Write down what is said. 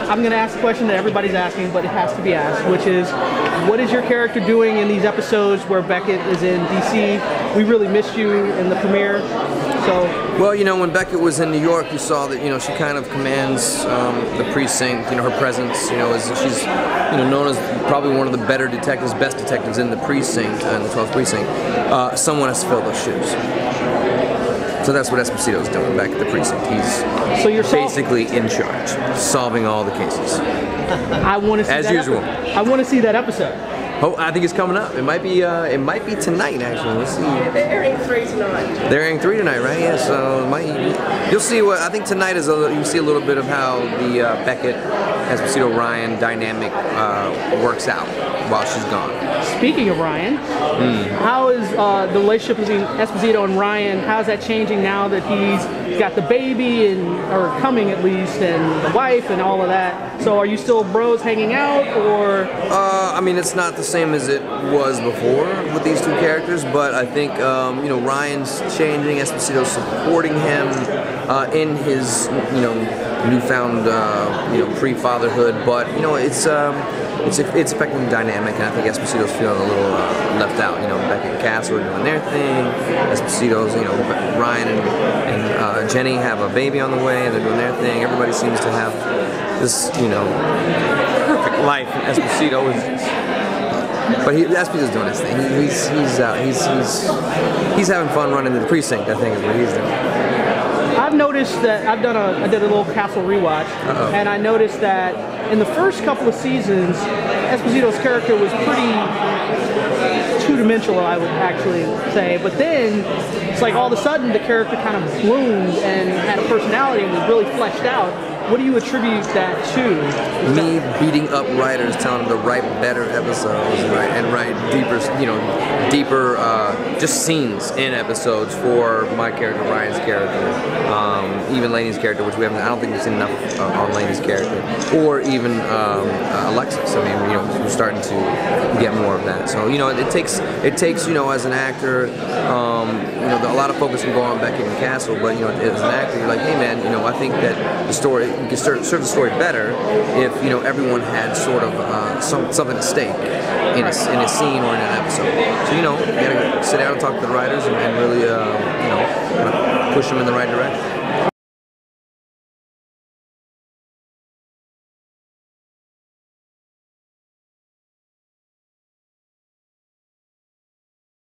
I'm going to ask the question that everybody's asking, but it has to be asked, which is, what is your character doing in these episodes where Beckett is in DC? We really missed you in the premiere. So, well, you know, when Beckett was in New York, you saw that, you know, she kind of commands the precinct. You know, her presence, you know, she's, you know, known as probably one of the better detectives, best detectives in the precinct, in the 12th precinct. Someone has to fill those shoes. So that's what Esposito's doing back at the precinct. He's basically in charge, solving all the cases. I want to see as usual. I want to see that episode. Oh, I think it's coming up. It might be tonight, actually. Let's see. They're airing 3 tonight. They're airing 3 tonight, right? Yeah. So you'll see what I think tonight is. You see a little bit of how the Beckett, Esposito, Ryan dynamic works out while she's gone. Speaking of Ryan, how is the relationship between Esposito and Ryan? How's that changing now that he's got the baby or coming at least, and the wife and all of that? So are you still bros hanging out, or? I mean, it's not the same as it was before with these two characters, but I think you know, Ryan's changing, Esposito's supporting him in his, you know, newfound you know, pre-fatherhood, but you know, it's affecting the dynamic, and I think Esposito's feeling a little left out. You know, Beckett and Castle are doing their thing. Esposito's, you know, Ryan and Jenny have a baby on the way, and they're doing their thing. Everybody seems to have this, you know, perfect life. Esposito is, but Esposito's doing his thing. He's having fun running the precinct, I think, is what he's doing. I've noticed that I did a little Castle rewatch, and I noticed that in the first couple of seasons, Esposito's character was pretty two-dimensional, I would actually say. But then it's like all of a sudden the character kind of bloomed and had a personality and was really fleshed out. What do you attribute that to? Me beating up writers, telling them to write better episodes, and write deeper, you know, just scenes in episodes for my character, Ryan's character, even Lainey's character, which I don't think we've seen enough on Lainey's character, or even Alexis. I mean, you know, we're starting to get more of that. So, you know, it takes, you know, as an actor, you know, a lot of focus can go on Beckett and Castle, but you know, as an actor, you're like, hey man, you know, I think that the story, you can serve the story better if, you know, everyone had sort of something at stake in a scene or in an episode. So, you know, you gotta sit down and talk to the writers and really, you know, kind of push them in the right direction.